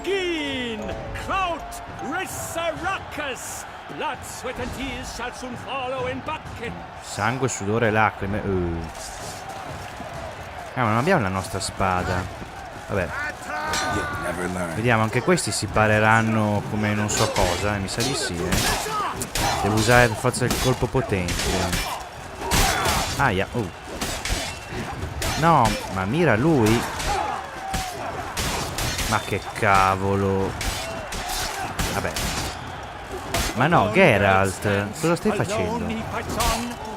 begin. Kraut, Risseracus. Blood, sweat and tears shall soon follow in bucket. Sangue, sudore e lacrime. Ma non abbiamo la nostra spada. Vabbè. Vediamo, anche questi si pareranno come non so cosa. Mi sa di sì, Devo usare per forza il colpo potente. Aia. No, ma mira lui. Ma che cavolo. Vabbè. Ma no, Geralt, cosa stai facendo?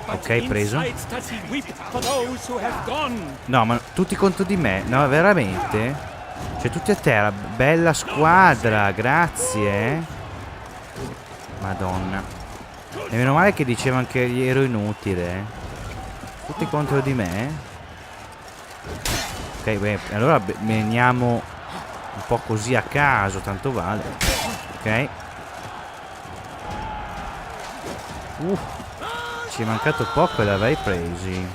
Ok, preso. No, ma tutti contro di me? No, veramente? Cioè, tutti a terra. Bella squadra, grazie. Madonna. E meno male che dicevano che ero inutile. Tutti contro di me? Ok, beh, allora veniamo un po' così a caso, tanto vale. Ok. Ci è mancato poco e l'avrei presi.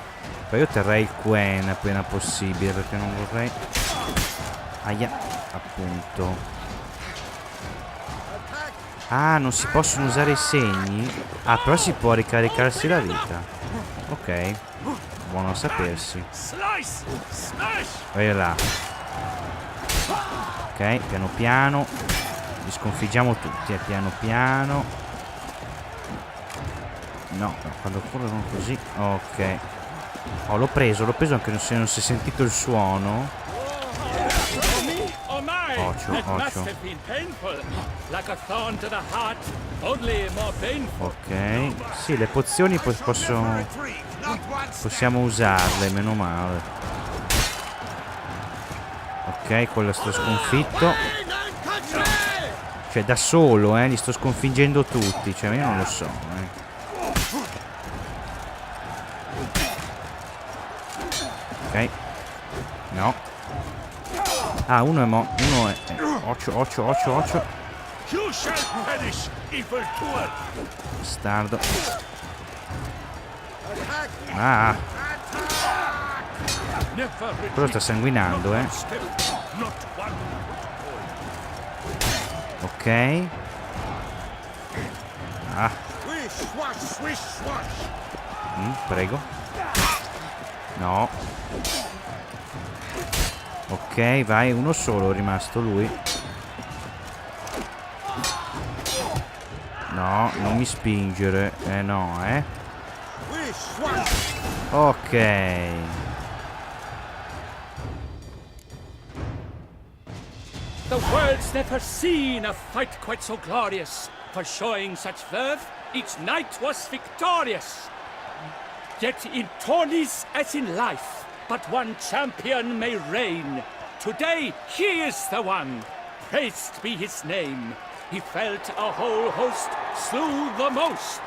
Poi io terrei il Quen appena possibile, perché non vorrei. Aia, appunto. Ah, non si possono usare i segni? Ah, però si può ricaricarsi la vita. Ok, buono a sapersi. Vai là. Ok, piano piano. Li sconfiggiamo tutti, piano piano. No, quando corrono così. Ok. Oh, l'ho preso anche se non si è sentito il suono. Occhio. Ok. Sì, le pozioni possiamo usarle, meno male. Ok, quello sto sconfitto. Cioè, da solo, li sto sconfiggendo tutti. Cioè, io non lo so, Ok. No. Ah, uno è Occhio. Bastardo. Ah. Quello sta sanguinando, Ok. Ah. Prego. No. Ok, vai, uno solo è rimasto lui. No, non mi spingere. No, Ok. The world's never seen a fight quite so glorious. For showing such verve, each knight was victorious. Yet in tourneys as in life, but one champion may reign. Today he is the one. Praised be his name. He felt a whole host, slew the most.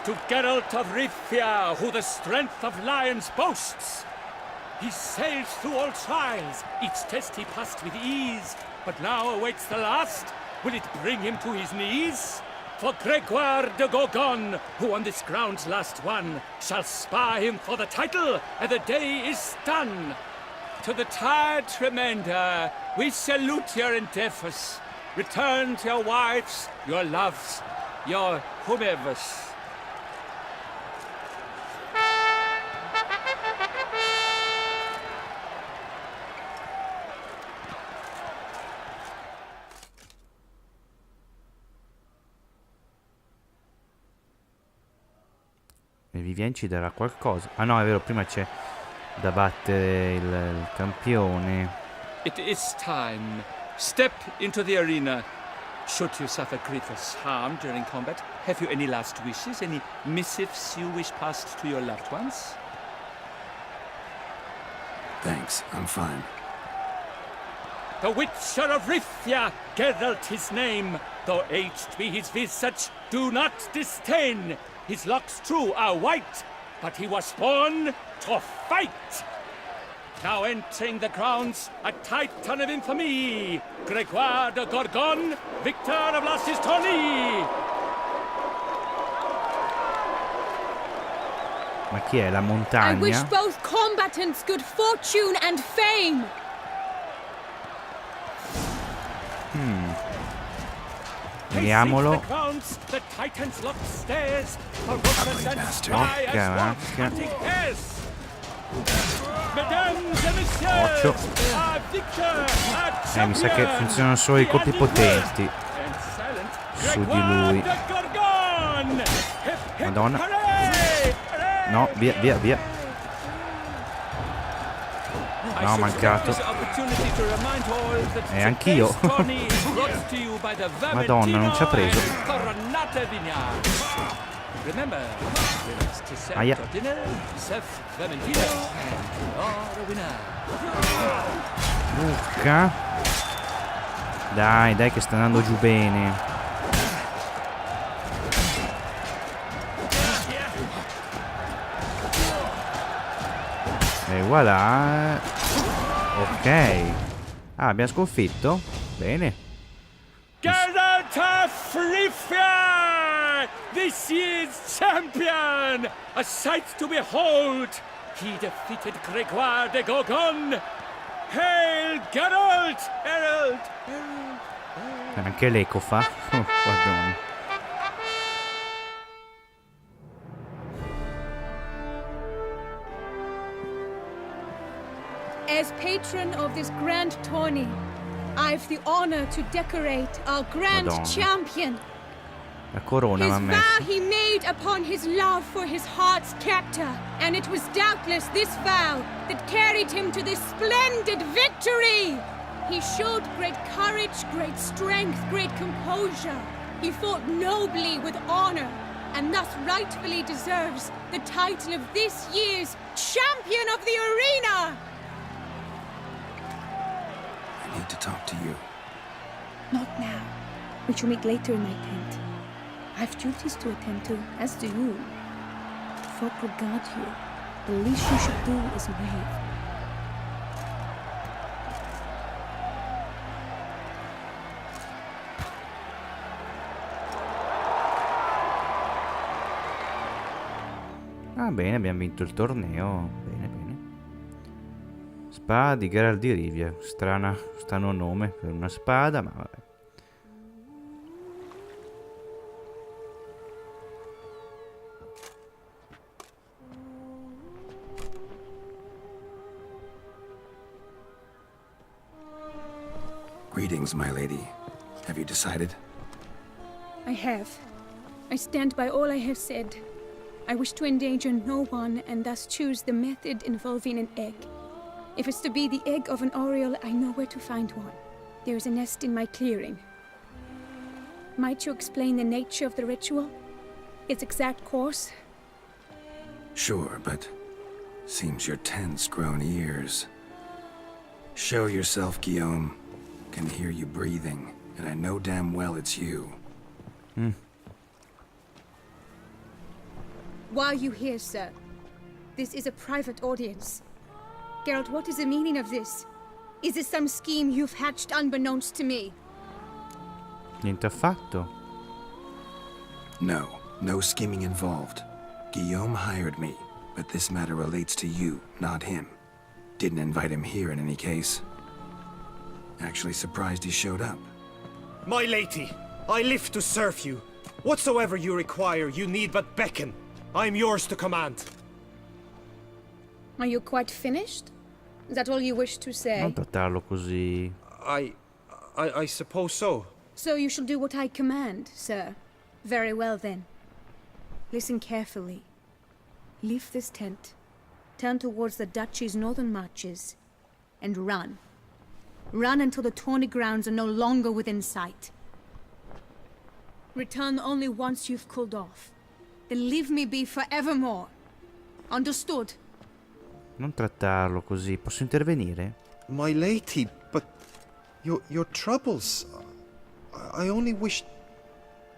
To Geralt of Rivia, who the strength of lions boasts. He sailed through all trials, each test he passed with ease. But now awaits the last. Will it bring him to his knees? For Gregoire de Gorgon, who on this ground's last won, shall spar him for the title, and the day is done. To the tired remainder, we salute your endeavors. Return to your wives, your loves, your whomevers. Il Vivien ci darà qualcosa. Ah no, è vero, prima c'è da battere il campione. It is time. Step into the arena. Should you suffer grievous harm during combat, have you any last wishes? Any missives you wish passed to your loved ones? Thanks, I'm fine. The Witcher of Rivia, Geralt his name. Though aged be his visage, do not disdain. His locks, true, are white, but he was born to fight. Now entering the grounds, a titan of infamy, Gregoire de Gorgon, victor of last his tourney. Ma chi è? La montagna? I wish both combatants good fortune and fame. Teniamolo. Occhio. Mi sa che funzionano solo i colpi potenti su di lui. Madonna. No, via, via, via. No, mancato. E anch'io. Madonna, non ci ha preso. Aia. Lucca. Dai, dai che sta andando giù bene. E voilà. Ok. Ah, abbiamo sconfitto? Bene. Geralt Di Rivia, this year's champion! A sight to behold! He defeated Grégoire de Gorgon! Hail Geralt! Geralt! Anche l'eco fa. Guarda. As patron of this grand tourney, I've the honor to decorate our grand Madonna. champion. La corona His m'ha messo. vow he made upon his love for his heart's captor, and it was doubtless this vow that carried him to this splendid victory. He showed great courage, great strength, great composure. He fought nobly with honor, and thus rightfully deserves the title of this year's champion of the arena. I need to talk to you. Not now. We shall meet later in my tent. I've duties to attend to, as do you. Folk regard you. The least you should do is wave. Ah, bene, abbiamo vinto il torneo. Bene, bene. Spada di Geralt Di Rivia. Strano nome per una spada, ma vabbè. Greetings, my lady. Have you decided? I have. I stand by all I have said. I wish to endanger no one and thus choose the method involving an egg. If it's to be the egg of an oriole, I know where to find one. There is a nest in my clearing. Might you explain the nature of the ritual? Its exact course? Sure, but seems your tense grown ears. Show yourself, Guillaume. Can hear you breathing, and I know damn well it's you. Why are you here, sir? This is a private audience. Geralt, what is the meaning of this? Is this some scheme you've hatched unbeknownst to me? Niente affatto. No scheming involved. Guillaume hired me, but this matter relates to you, not him. Didn't invite him here in any case. Actually surprised he showed up. My lady, I live to serve you. Whatsoever you require, you need but beckon. I am yours to command. Are you quite finished? Is that all you wish to say? Non trattarlo così. I suppose so. So you shall do what I command, sir. Very well then. Listen carefully. Leave this tent, turn towards the duchy's northern marches, and run. Run until the tourney grounds are no longer within sight. Return only once you've cooled off. Then leave me be forevermore. Understood? Non trattarlo così. Posso intervenire? My lady, but your troubles. I only wish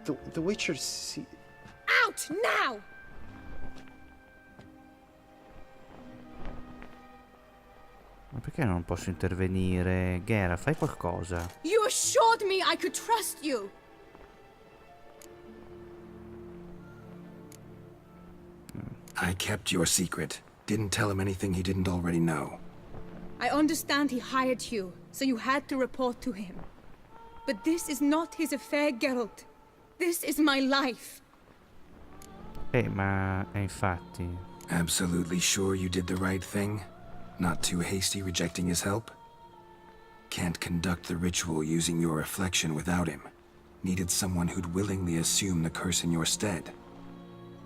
the Witcher see. Out now! Ma perché non posso intervenire? Geralt, fai qualcosa. You assured me I could trust you. I kept your secret. Didn't tell him anything he didn't already know. I understand he hired you, so you had to report to him. But this is not his affair, Geralt. This is my life. Ma infatti. Absolutely sure you did the right thing? Not too hasty rejecting his help? Can't conduct the ritual using your reflection without him. Needed someone who'd willingly assume the curse in your stead.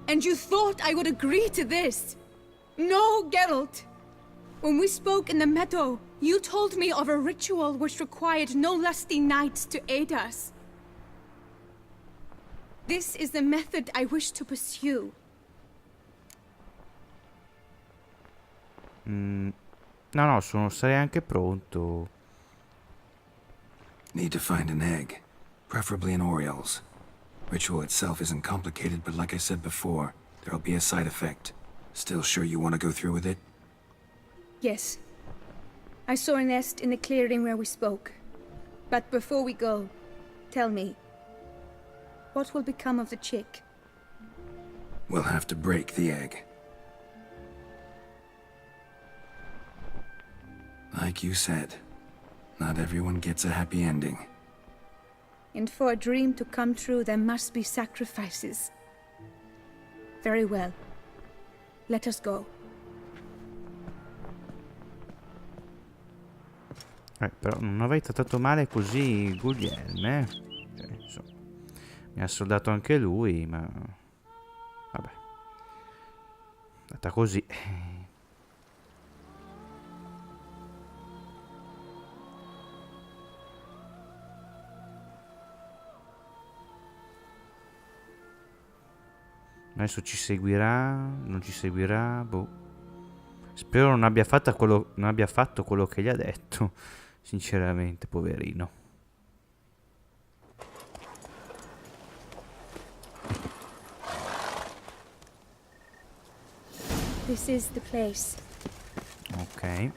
And you thought I would agree to this? No, Geralt. When we spoke in the meadow, you told me of a ritual which required no lusty knights to aid us. This is the method I wish to pursue. No, sarei anche pronto. Need to find an egg. Preferably an Oriole's. Ritual itself isn't complicated, but like I said before, there'll be a side effect. Still sure you want to go through with it? Yes. I saw a nest in the clearing where we spoke. But before we go, tell me, what will become of the chick? We'll have to break the egg. Like you said, not everyone gets a happy ending. And for a dream to come true, there must be sacrifices. Very well. Let us go. Però non avrei trattato male così Guglielmo, Cioè, insomma, mi ha soldato anche lui, ma... Vabbè. È andata così. Adesso ci seguirà, non ci seguirà, boh. Spero non abbia fatto quello che gli ha detto, sinceramente, poverino. This is the place. Ok.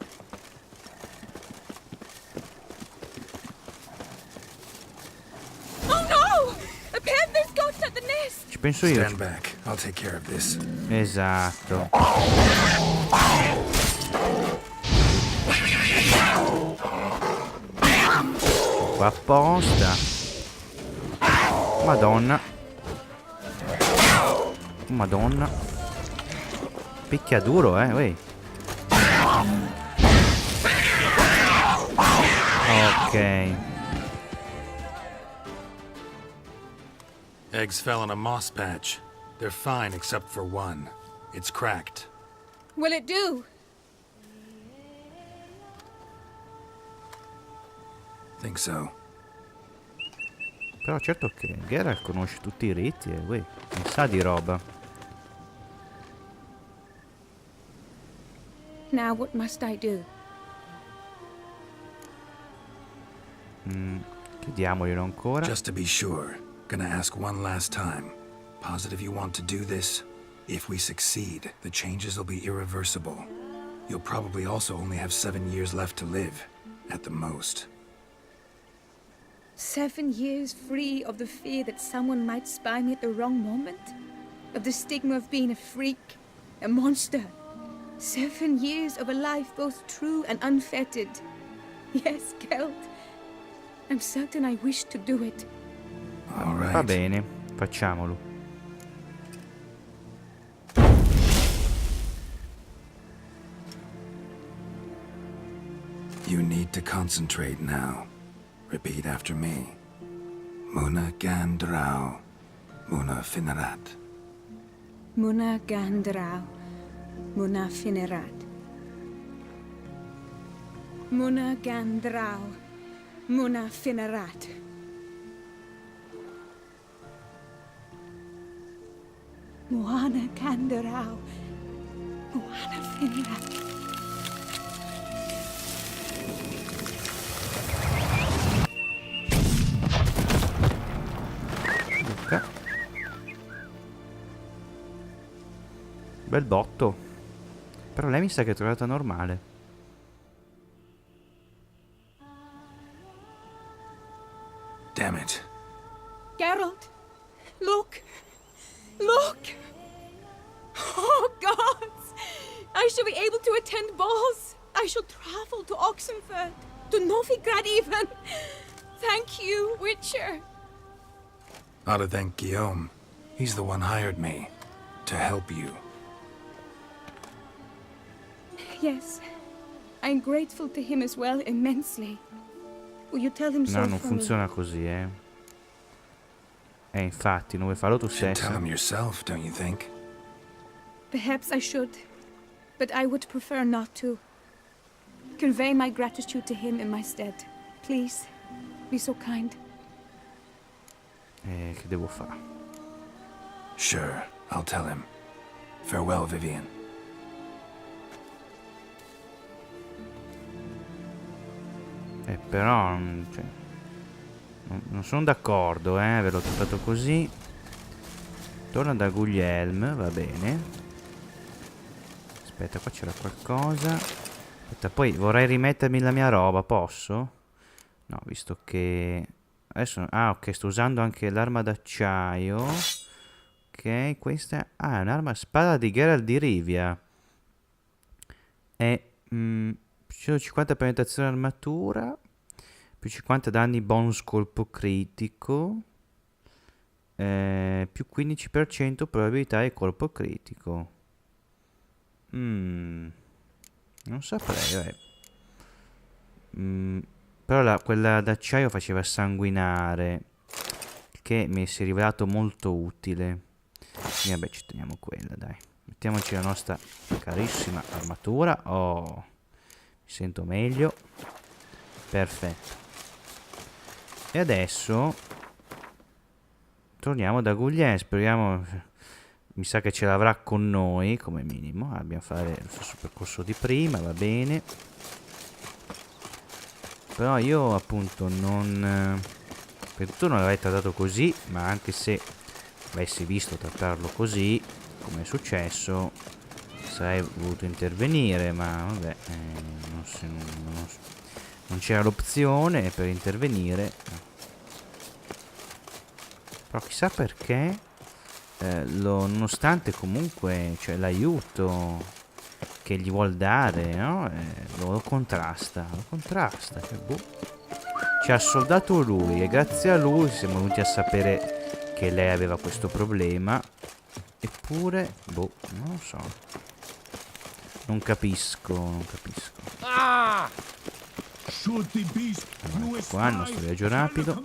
Oh no! A panther's got at the nest! Ci penso io. Stand back. I'll take care of this. Esatto. Qua apposta. Madonna. Madonna. Picchia duro, uè. Ok. Eggs fell in a moss patch. They're fine except for one. It's cracked. Will it do? Think so. Però certo che Geralt conosce tutti i riti e ne sa di roba. Now what must I do? Chiediamoglielo ancora. Just to be sure, gonna ask one last time. Positive you want to do this? If we succeed, the changes will be irreversible. You'll probably also only have 7 years left to live, at the most. 7 years free of the fear that someone might spy me at the wrong moment? Of the stigma of being a freak, a monster? 7 years of a life both true and unfettered. Yes, Geralt. I'm certain I wish to do it. All right. Va bene, facciamolo. You need to concentrate now. Repeat after me. Muna gandrau, muna finerat. Muna gandrau, muna finerat. Muna gandrau, muna finerat. Muana gandrau, muana finerat. Bel botto. Però lei mi sa che è trovata normale. Damn it. Geralt, look! Look! Oh, gods! I shall be able to attend balls. I shall travel to Oxenfurt, to Novigrad even. Thank you, Witcher. Ought to thank Guillaume. He's the one hired me to help you. Yes. I'm grateful to him as well, immensely. Will you tell him so No, non from me? funziona così, infatti, non vuoi farlo tu Should tell stesso? him yourself, don't you think? Perhaps I should, but I would prefer not to. Convey my gratitude to him in my stead. Please, be so kind. Che devo fare? Sure, I'll tell him. Farewell, Vivian. Però, cioè, non sono d'accordo, ve l'ho trattato così. Torna da Guglielm, va bene. Aspetta, qua c'era qualcosa. Aspetta, poi vorrei rimettermi la mia roba, posso? No, visto che... Adesso... Ah, ok, sto usando anche l'arma d'acciaio. Ok, questa è... Ah, è un'arma spada di Geralt Di Rivia. E... 150 penetrazione armatura, più 50 danni bonus colpo critico, più 15% probabilità di colpo critico. Non saprei, però quella d'acciaio faceva sanguinare, che mi si è rivelato molto utile. Quindi vabbè, ci teniamo quella, dai. Mettiamoci la nostra carissima armatura. Oh, mi sento meglio. Perfetto. E adesso torniamo da Guglielm. Speriamo. Mi sa che ce l'avrà con noi come minimo. Dobbiamo fare lo stesso percorso di prima, va bene. Però io appunto non... Per tutto non l'avrei trattato così, ma anche se avessi visto trattarlo così, come è successo, sarei voluto intervenire, ma vabbè, non c'era l'opzione per intervenire. Però chissà perché, nonostante comunque, cioè, l'aiuto che gli vuol dare, no? Lo contrasta, cioè, boh. Ci ha soldato lui e grazie a lui siamo venuti a sapere che lei aveva questo problema. Eppure, boh, non lo so. Non capisco. Ah! Allora, qua il nostro viaggio rapido.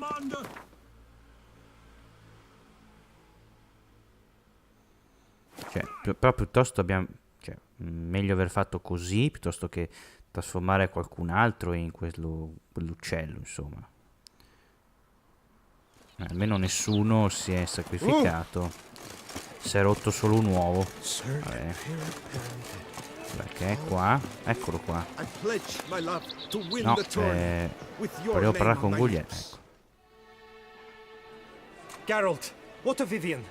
Cioè, però piuttosto abbiamo... Cioè, meglio aver fatto così piuttosto che trasformare qualcun altro in quell'uccello, insomma. Almeno nessuno si è sacrificato. Si è rotto solo un uovo. Vabbè. Perché è qua? Eccolo qua. No, volevo parlare con Guglielm. Ecco. Geralt, what of Vivian?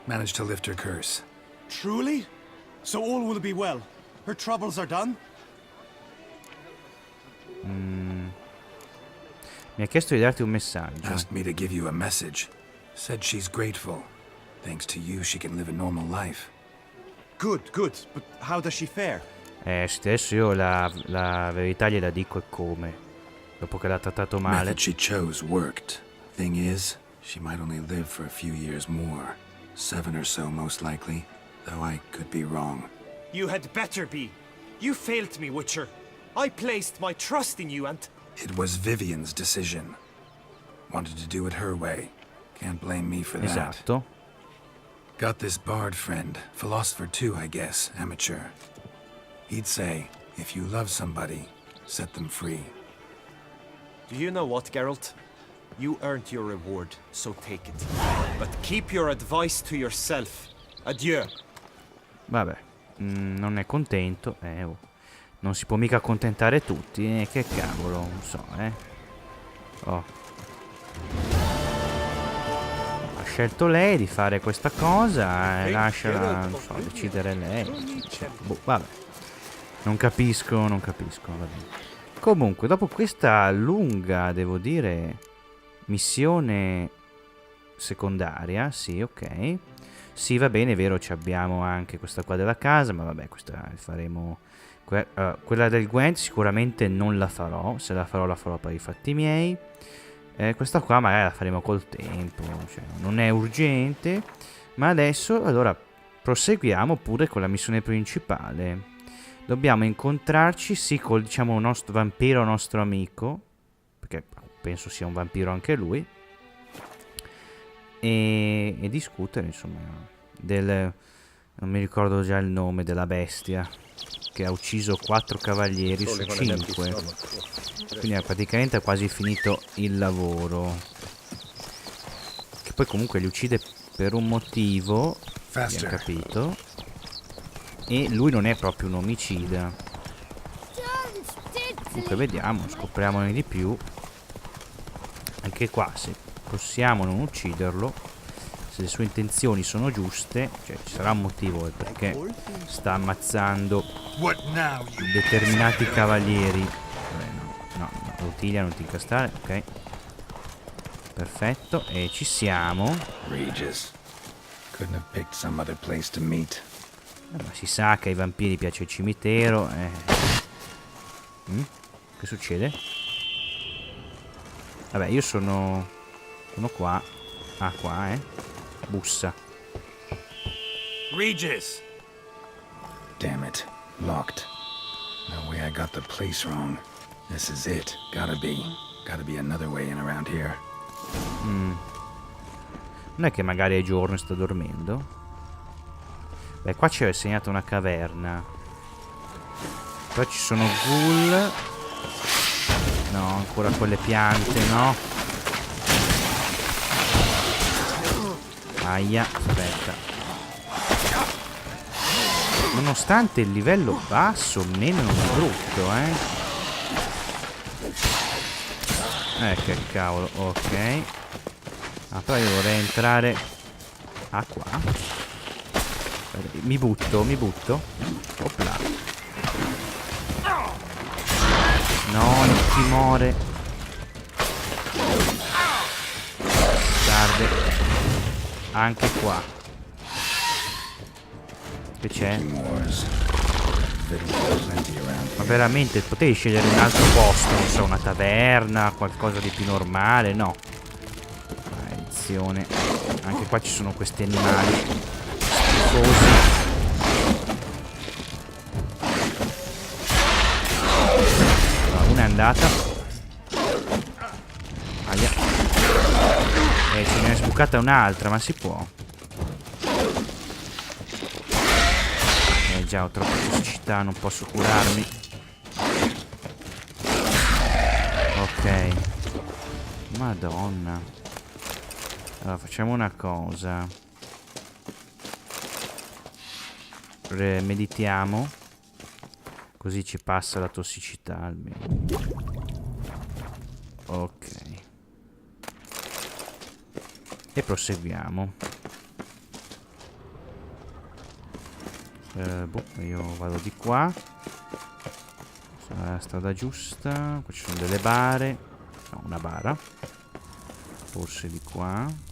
Managed to lift her curse. Truly? So all will be well. Her troubles are done? Mi ha chiesto di darti un messaggio. Asked me to give you a message. Said she's grateful. Thanks to you, she can live a normal life. Good, good. But how does she fare? Adesso io la verità gliela dico e come. Dopo che l'ha trattato male. Method she chose worked. Thing is, she might only live for a few years more. 7 or so, most likely. Though I could be wrong. You had better be. You failed me, Witcher. I placed my trust in you and... It was Vivian's decision. Wanted to do it her way. Can't blame me for that. Esatto. Got this bard friend, philosopher too, I guess, amateur. He'd say, if you love somebody, set them free. Do you know what, Geralt? You earned your reward, so take it. But keep your advice to yourself. Adieu. Vabbè, non è contento. Non si può mica accontentare tutti. Che cavolo, non so, Oh. Ha scelto lei di fare questa cosa e lasciala, non so, decidere lei. Boh, vabbè. Non capisco, va bene. Comunque, dopo questa lunga, devo dire, missione secondaria, sì, ok. Sì, va bene, è vero, ci abbiamo anche questa qua della casa, ma vabbè, questa faremo... quella del Gwent sicuramente non la farò, se la farò per i fatti miei. Questa qua magari la faremo col tempo, cioè, non è urgente. Ma adesso, allora, proseguiamo pure con la missione principale. Dobbiamo incontrarci, sì, col, diciamo, nostro vampiro, nostro amico, perché penso sia un vampiro anche lui, e discutere, insomma, del... non mi ricordo già il nome della bestia, che ha ucciso 4 cavalieri su 5. Quindi praticamente ha quasi finito il lavoro. Che poi comunque li uccide per un motivo, abbiamo capito. E lui non è proprio un omicida. Comunque vediamo, scopriamone di più. Anche qua, se possiamo non ucciderlo, se le sue intenzioni sono giuste, cioè ci sarà un motivo perché sta ammazzando determinati cavalieri. No, Ottilia, non ti incastrare, ok. Perfetto, e ci siamo. Regis. Couldn't have picked some other place to meet. Ma si sa che ai vampiri piace il cimitero. Che succede? Vabbè, io sono qua. Ah, qua, bussa. Regis! Damn it. Locked. No way I got the place wrong. This is it. Gotta be another way in around here. Non è che magari è giorno e sta dormendo? Beh, qua c'è segnata una caverna. Poi ci sono ghoul. No, ancora quelle piante, no? Aia, aspetta. Nonostante il livello basso, nemmeno è brutto, che cavolo, ok. Ah, però io vorrei entrare. Ah, qua. Mi butto. Opla. No, non timore. Tarde. Anche qua. Che c'è? Ma veramente potevi scegliere un altro posto, non so, una taverna, qualcosa di più normale? No. Maledizione. Anche qua ci sono questi animali. Una è andata. Aia. Ce ne è sbucata un'altra, ma si può. Già ho troppa tossicità, non posso curarmi. Ok. Madonna. Allora facciamo una cosa. Meditiamo, così ci passa la tossicità almeno. Ok, e proseguiamo. Io vado di qua. Sarà la strada giusta. Qua ci sono delle bare. No, una bara. Forse di qua.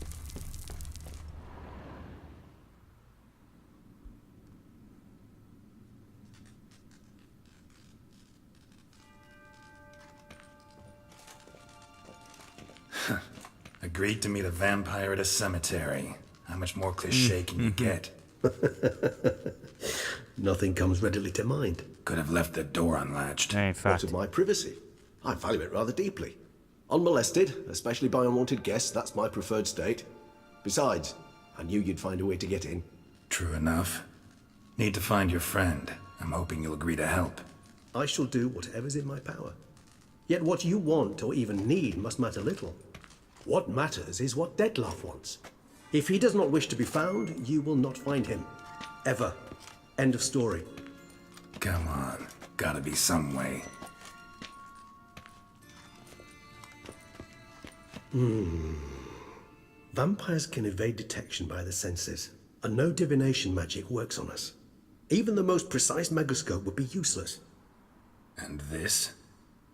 Agreed to meet a vampire at a cemetery. How much more cliché can you get? Nothing comes readily to mind. Could have left the door unlatched. What Infatti. of my privacy? I value it rather deeply. Unmolested, especially by unwanted guests, that's my preferred state. Besides, I knew you'd find a way to get in. True enough. Need to find your friend. I'm hoping you'll agree to help. I shall do whatever's in my power. Yet what you want or even need must matter little. What matters is what Dettlaff wants. If he does not wish to be found, you will not find him. Ever. End of story. Come on. Gotta be some way. Vampires can evade detection by the senses, and no divination magic works on us. Even the most precise megascope would be useless. And this?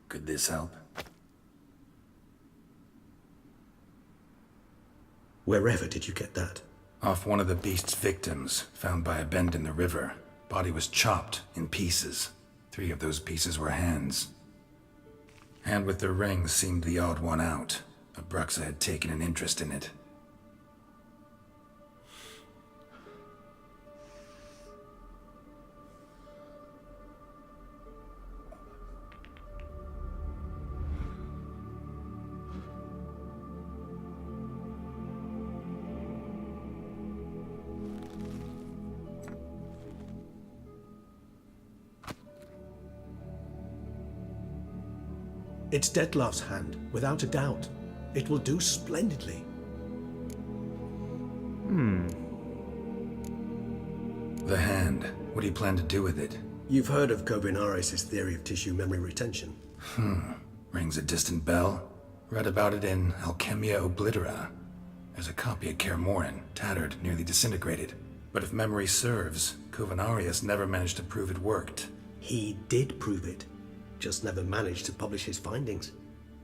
Could this help? Wherever did you get that? Off one of the beast's victims, found by a bend in the river. Body was chopped in pieces. 3 of those pieces were hands. Hand with the ring seemed the odd one out. A Bruxa had taken an interest in it. It's Detlef's hand, without a doubt. It will do splendidly. The hand. What do you plan to do with it? You've heard of Kovinaris' theory of tissue memory retention. Rings a distant bell. Read about it in Alchemia Oblitera. There's a copy at Kermoren, tattered, nearly disintegrated. But if memory serves, Kovinaris never managed to prove it worked. He did prove it, just never managed to publish his findings.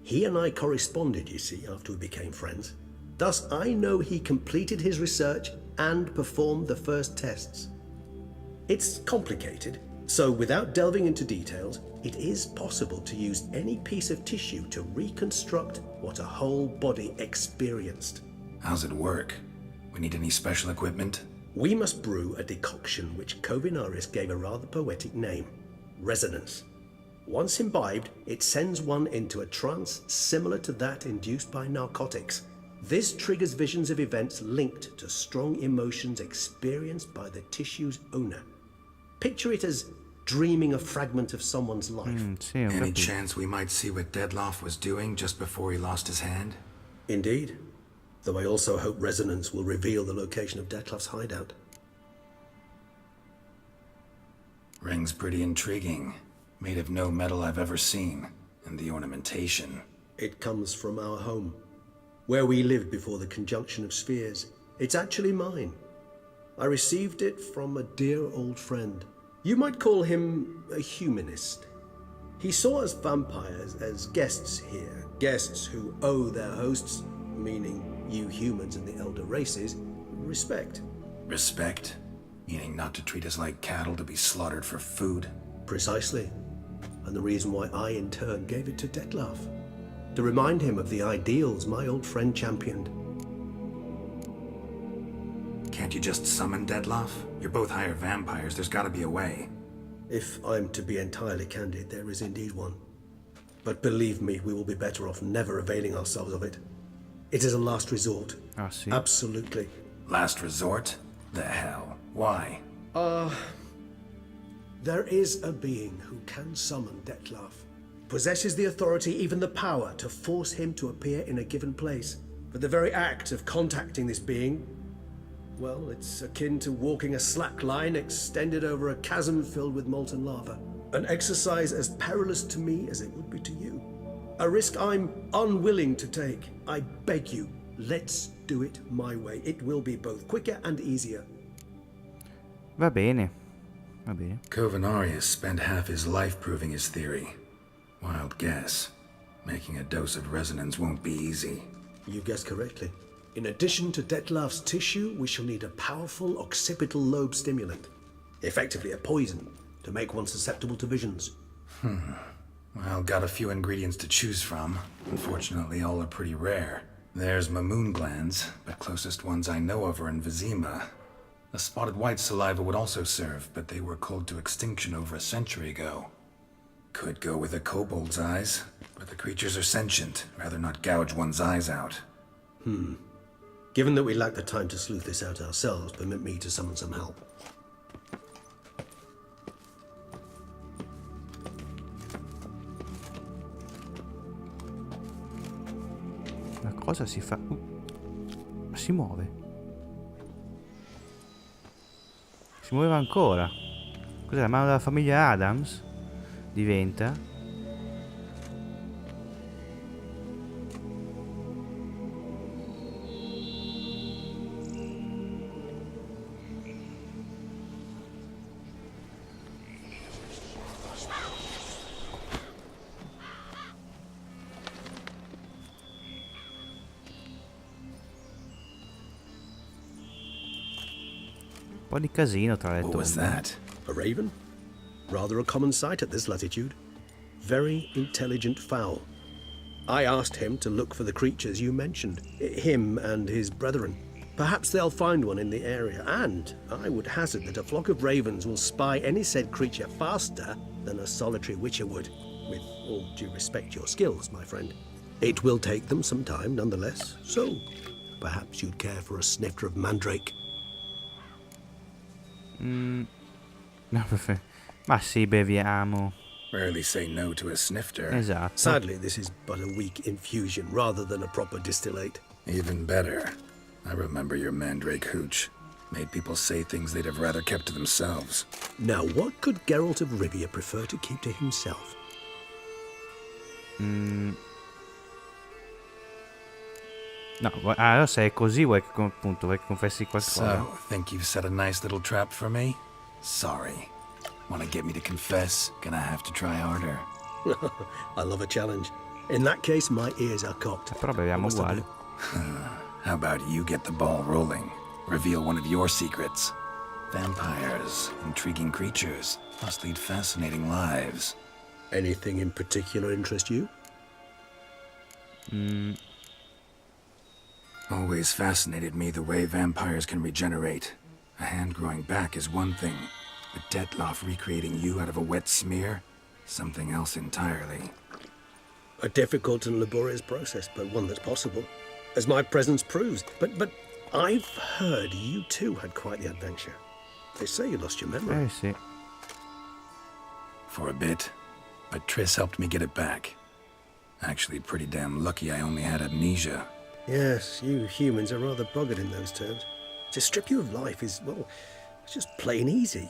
He and I corresponded, you see, after we became friends. Thus, I know he completed his research and performed the first tests. It's complicated, so without delving into details, it is possible to use any piece of tissue to reconstruct what a whole body experienced. How's it work? We need any special equipment? We must brew a decoction which Kovinaris gave a rather poetic name, resonance. Once imbibed, it sends one into a trance similar to that induced by narcotics. This triggers visions of events linked to strong emotions experienced by the tissue's owner. Picture it as dreaming a fragment of someone's life. Any chance we might see what Detlef was doing just before he lost his hand? Indeed. Though I also hope resonance will reveal the location of Detlef's hideout. Ring's pretty intriguing. Made of no metal I've ever seen. And the ornamentation. It comes from our home, where we lived before the conjunction of spheres. It's actually mine. I received it from a dear old friend. You might call him a humanist. He saw us vampires as guests here, guests who owe their hosts, meaning you humans and the elder races, respect. Respect? Meaning not to treat us like cattle to be slaughtered for food? Precisely. And the reason why I, in turn, gave it to Detlef. To remind him of the ideals my old friend championed. Can't you just summon Detlef? You're both higher vampires, there's gotta be a way. If I'm to be entirely candid, there is indeed one. But believe me, we will be better off never availing ourselves of it. It is a last resort. Ah, sì. Absolutely. Last resort? The hell? Why? There is a being who can summon Detlef. Possesses the authority, even the power, to force him to appear in a given place. But the very act of contacting this being, well, it's akin to walking a slack line extended over a chasm filled with molten lava. An exercise as perilous to me as it would be to you. A risk I'm unwilling to take. I beg you, let's do it my way. It will be both quicker and easier. Va bene. Va bene. Kovinaris spent half his life proving his theory. Wild guess. Making a dose of resonance won't be easy. You guessed correctly. In addition to Detlef's tissue, we shall need a powerful occipital lobe stimulant. Effectively a poison, to make one susceptible to visions. Well, got a few ingredients to choose from. Unfortunately, all are pretty rare. There's Mamoon glands, but closest ones I know of are in Vizima. A spotted white saliva would also serve, but they were cold to extinction over a century ago. Could go with a kobold's eyes, but the creatures are sentient. Rather not gouge one's eyes out. Given that we lack the time to sleuth this out ourselves, permit me to summon some help. Ma cosa si fa? Si muove. Si muoveva ancora. Cos'è, la mano della famiglia Adams? Diventa. Un po' di casino tra le What was tombe. that? A raven? Rather a common sight at this latitude. Very intelligent fowl. I asked him to look for the creatures you mentioned, him and his brethren. Perhaps they'll find one in the area, and I would hazard that a flock of ravens will spy any said creature faster than a solitary witcher would. With all due respect to your skills, my friend. It will take them some time, nonetheless, so perhaps you'd care for a snifter of mandrake. No, perfetto. Ma sì, beviamo. Rarely say no to a snifter. Esatto. Sadly, this is but a weak infusion rather than a proper distillate. Even better. I remember your mandrake hooch. Made people say things they'd have rather kept to themselves. Now, what could Geralt of Rivia prefer to keep to himself? No, allora se è così vuoi che, appunto, vuoi che confessi qualcosa? So, think you've set a nice little trap for me? Sorry. Want to get me to confess? Gonna have to try harder. I love a challenge. In that case, my ears are cocked. Però beviamo What must I uguali. do? How about you get the ball rolling? Reveal one of your secrets. Vampires, intriguing creatures, must lead fascinating lives. Anything in particular interest you? Always fascinated me the way vampires can regenerate. A hand growing back is one thing, but Detloff recreating you out of a wet smear? Something else entirely. A difficult and laborious process, but one that's possible, as my presence proves. But I've heard you too had quite the adventure. They say you lost your memory. Sì. For a bit, but Triss helped me get it back. Actually, pretty damn lucky I only had amnesia. Yes, you humans are rather buggered in those terms. To strip you of life is, well, it's just plain easy.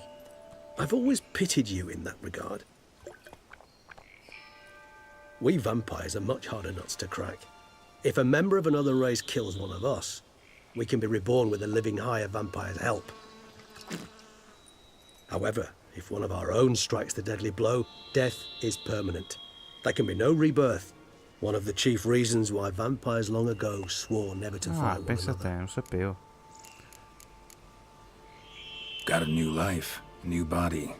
I've always pitied you in that regard. We vampires are much harder nuts to crack. If a member of another race kills one of us, we can be reborn with a living higher vampire's help. However, if one of our own strikes the deadly blow, death is permanent. There can be no rebirth. One of the chief reasons why vampires long ago swore never to fight one Pensa a te, another. non sapevo. Got a new life, new body.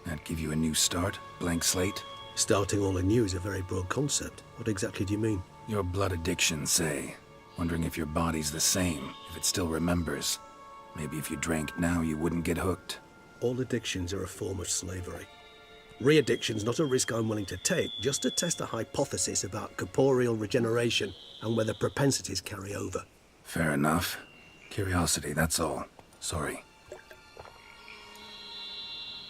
That give you a new start, blank slate? Starting all anew is a very broad concept. What exactly do you mean? Your blood addiction, say. Wondering if your body's the same, if it still remembers. Maybe if you drank now, you wouldn't get hooked. All addictions are a form of slavery. Re-addiction's not a risk I'm willing to take, just to test a hypothesis about corporeal regeneration and whether propensities carry over. Fair enough. Curiosity, that's all. Sorry.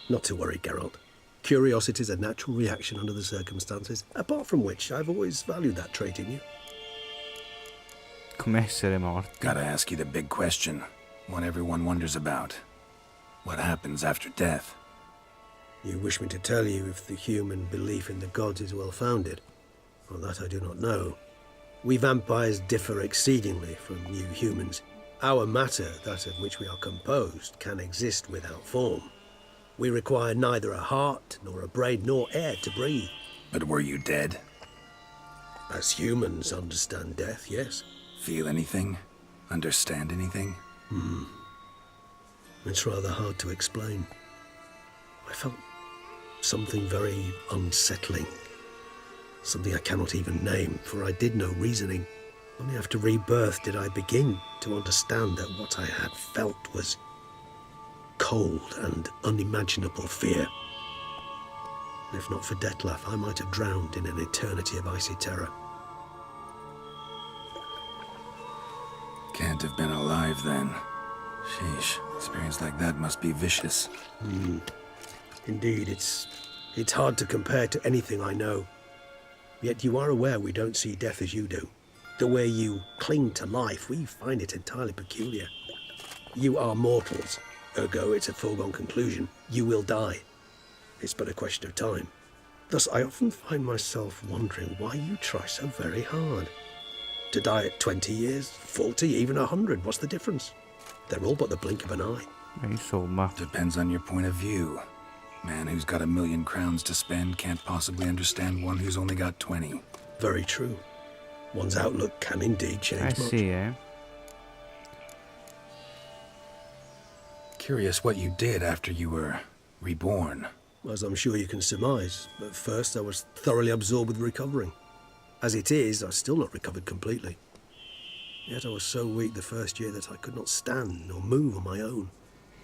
Not to worry, Geralt. Curiosity's a natural reaction under the circumstances, apart from which I've always valued that trait in you. Come essere morti. Gotta ask you the big question. One everyone wonders about. What happens after death? You wish me to tell you if the human belief in the gods is well-founded? Well, that I do not know. We vampires differ exceedingly from you humans. Our matter, that of which we are composed, can exist without form. We require neither a heart, nor a brain, nor air to breathe. But were you dead? As humans understand death, yes. Feel anything? Understand anything? It's rather hard to explain. I felt something very unsettling. Something I cannot even name, for I did no reasoning. Only after rebirth did I begin to understand that what I had felt was cold and unimaginable fear. If not for Detloff, I might have drowned in an eternity of icy terror. Can't have been alive then. Sheesh, experience like that must be vicious. Indeed, it's hard to compare to anything I know. Yet you are aware we don't see death as you do. The way you cling to life, we find it entirely peculiar. You are mortals, ergo it's a foregone conclusion. You will die. It's but a question of time. Thus, I often find myself wondering why you try so very hard. To die at 20 years, 40, even 100, what's the difference? They're all but the blink of an eye. Insomma. Depends on your point of view. Man who's got 1,000,000 crowns to spend can't possibly understand one who's only got 20. Very true. One's outlook can indeed change much. Sì, eh. Curious what you did after you were reborn. As I'm sure you can surmise, at first I was thoroughly absorbed with recovering. As it is, I've still not recovered completely. Yet I was so weak the first year that I could not stand or move on my own.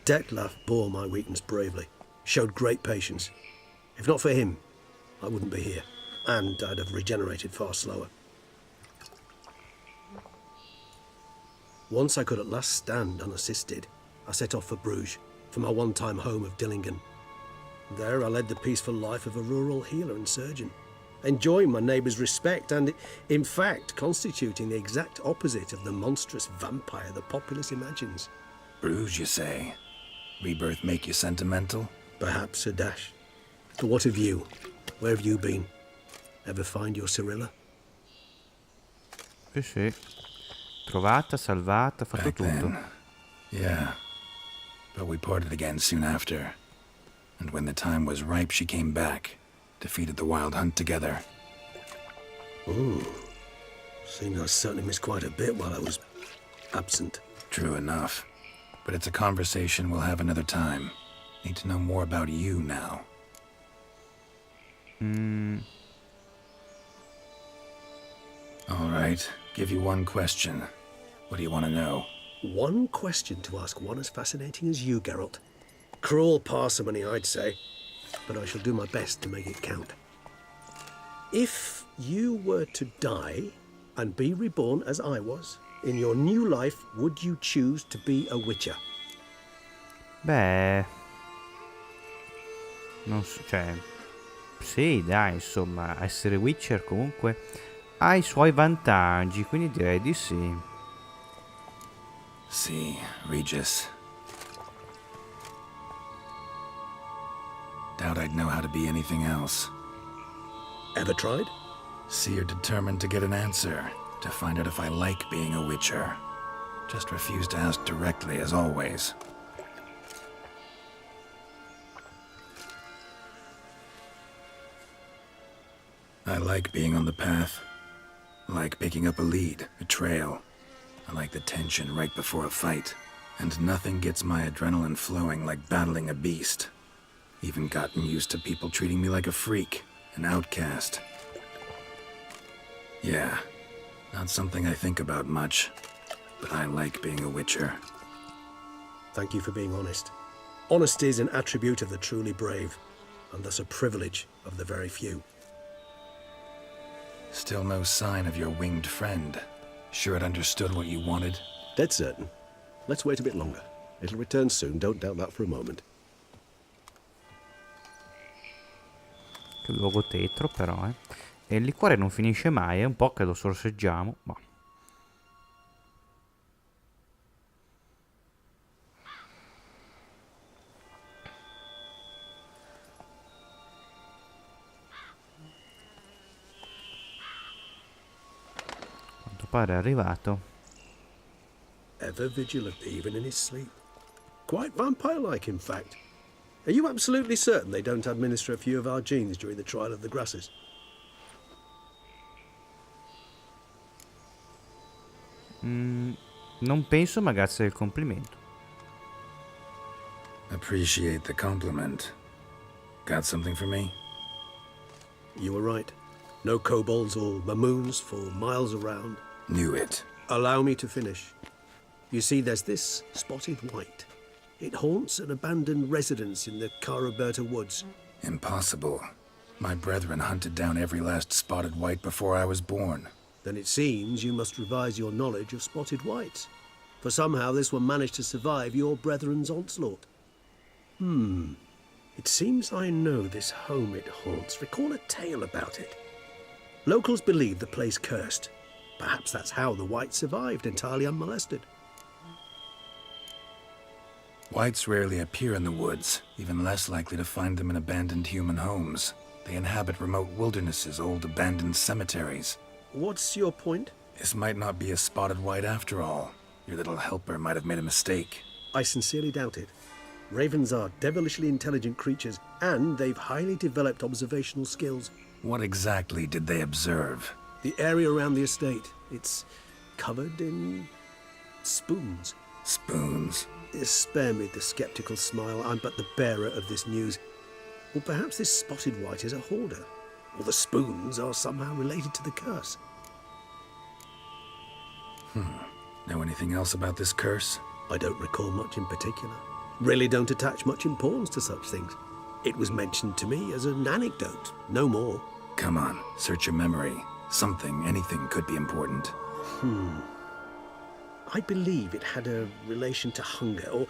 Detlef bore my weakness bravely, showed great patience. If not for him, I wouldn't be here, and I'd have regenerated far slower. Once I could at last stand unassisted, I set off for Bruges, for my one-time home of Dillingen. There I led the peaceful life of a rural healer and surgeon, enjoying my neighbours' respect and, in fact, constituting the exact opposite of the monstrous vampire the populace imagines. Bruges, you say? Rebirth make you sentimental? Perhaps a dash. But what of you? Where have you been? Ever find your Cyrilla? Sì. Trovata, salvata, fatto Back tutto. then, yeah. But we parted again soon after. And when the time was ripe, she came back. Defeated the wild hunt together. Ooh. Seems I certainly missed quite a bit while I was absent. True enough. But it's a conversation we'll have another time. Need to know more about you now. All right. Give you one question. What do you want to know? One question to ask one as fascinating as you, Geralt. Cruel parsimony, I'd say, but I shall do my best to make it count. If you were to die and be reborn as I was, in your new life, would you choose to be a witcher? Beh, non so, cioè, sì, dai, insomma, essere Witcher comunque ha i suoi vantaggi, quindi direi di sì. See, Regis. Doubt I'd know how to be anything else. Ever tried? See, you're determined to get an answer, to find out if I like being a witcher. Just refuse to ask directly, as always. I like being on the path. I like picking up a lead, a trail. I like the tension right before a fight. And nothing gets my adrenaline flowing like battling a beast. Even gotten used to people treating me like a freak, an outcast. Yeah, not something I think about much, but I like being a witcher. Thank you for being honest. Honesty is an attribute of the truly brave, and thus a privilege of the very few. Still no sign of your winged friend. Sure it understood what you wanted? Dead certain. Let's wait a bit longer. It'll return soon, don't doubt that for a moment. Che luogo tetro però, E il liquore non finisce mai, è un po' che lo sorseggiamo, ma... quanto pare è arrivato. Ever vigilant, even in his sleep. Quite vampire-like, in fact. Are you absolutely certain they don't administer a few of our genes during the trial of the grasses? Non penso, ma grazie del complimento. Appreciate the compliment. Got something for me? You were right. No kobolds or mamoons for miles around. Knew it. Allow me to finish. You see, there's this spotted white. It haunts an abandoned residence in the Caraberta woods. Impossible. My brethren hunted down every last spotted white before I was born. Then it seems you must revise your knowledge of spotted whites. For somehow this one managed to survive your brethren's onslaught. It seems I know this home it haunts. Recall a tale about it. Locals believe the place cursed. Perhaps that's how the whites survived entirely unmolested. Whites rarely appear in the woods, even less likely to find them in abandoned human homes. They inhabit remote wildernesses, old abandoned cemeteries. What's your point? This might not be a spotted white after all. Your little helper might have made a mistake. I sincerely doubt it. Ravens are devilishly intelligent creatures, and they've highly developed observational skills. What exactly did they observe? The area around the estate, it's covered in spoons. Spoons? Spare me the skeptical smile. I'm but the bearer of this news. Or perhaps this spotted white is a hoarder. All the spoons are somehow related to the curse. Know anything else about this curse? I don't recall much in particular. Really don't attach much importance to such things. It was mentioned to me as an anecdote, no more. Come on, search your memory. Something, anything could be important. I believe it had a relation to hunger, or,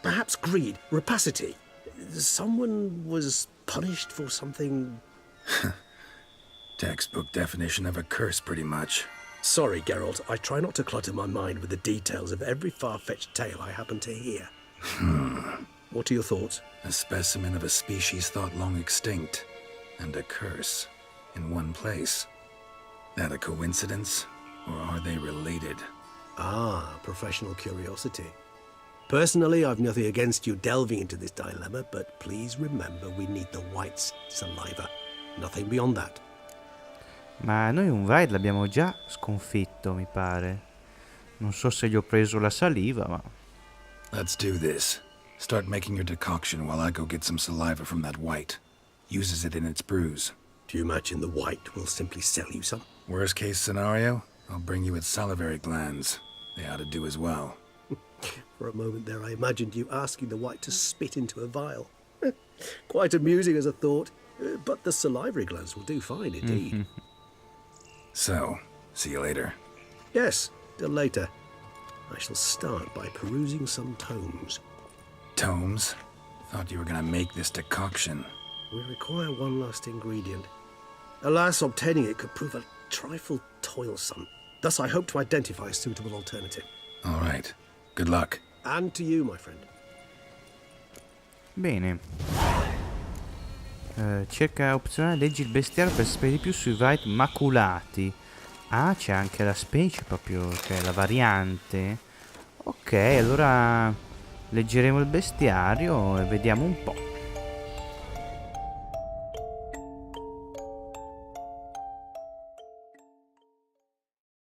perhaps greed, rapacity. Someone was punished for something... Textbook definition of a curse, pretty much. Sorry, Geralt, I try not to clutter my mind with the details of every far-fetched tale I happen to hear. What are your thoughts? A specimen of a species thought long extinct, and a curse, in one place. That a coincidence, or are they related? Ah, professional curiosity. Personally, I've nothing against you delving into this dilemma, but please remember we need the white's saliva. Nothing beyond that. Ma noi un White l'abbiamo già sconfitto, mi pare. Non so se gli ho preso la saliva, ma... Let's do this. Start making your decoction while I go get some saliva from that white. Uses it in its brews. Do you imagine the white will simply sell you some? Worst case scenario, I'll bring you its salivary glands. They ought to do as well. For a moment there I imagined you asking the white to spit into a vial. Quite amusing as a thought, but the salivary glands will do fine indeed. So, see you later. Yes, till later. I shall start by perusing some tomes. Tomes? Thought you were gonna make this decoction. We require one last ingredient. Alas, obtaining it could prove a trifle toilsome. Thus I hope to identify a suitable alternative. All right. Good luck. And to you, my friend. Bene. Cerca opzionale, leggi il bestiario per sapere di più sui White maculati. Ah, c'è anche la specie proprio, cioè la variante. Ok, allora leggeremo il bestiario e vediamo un po'.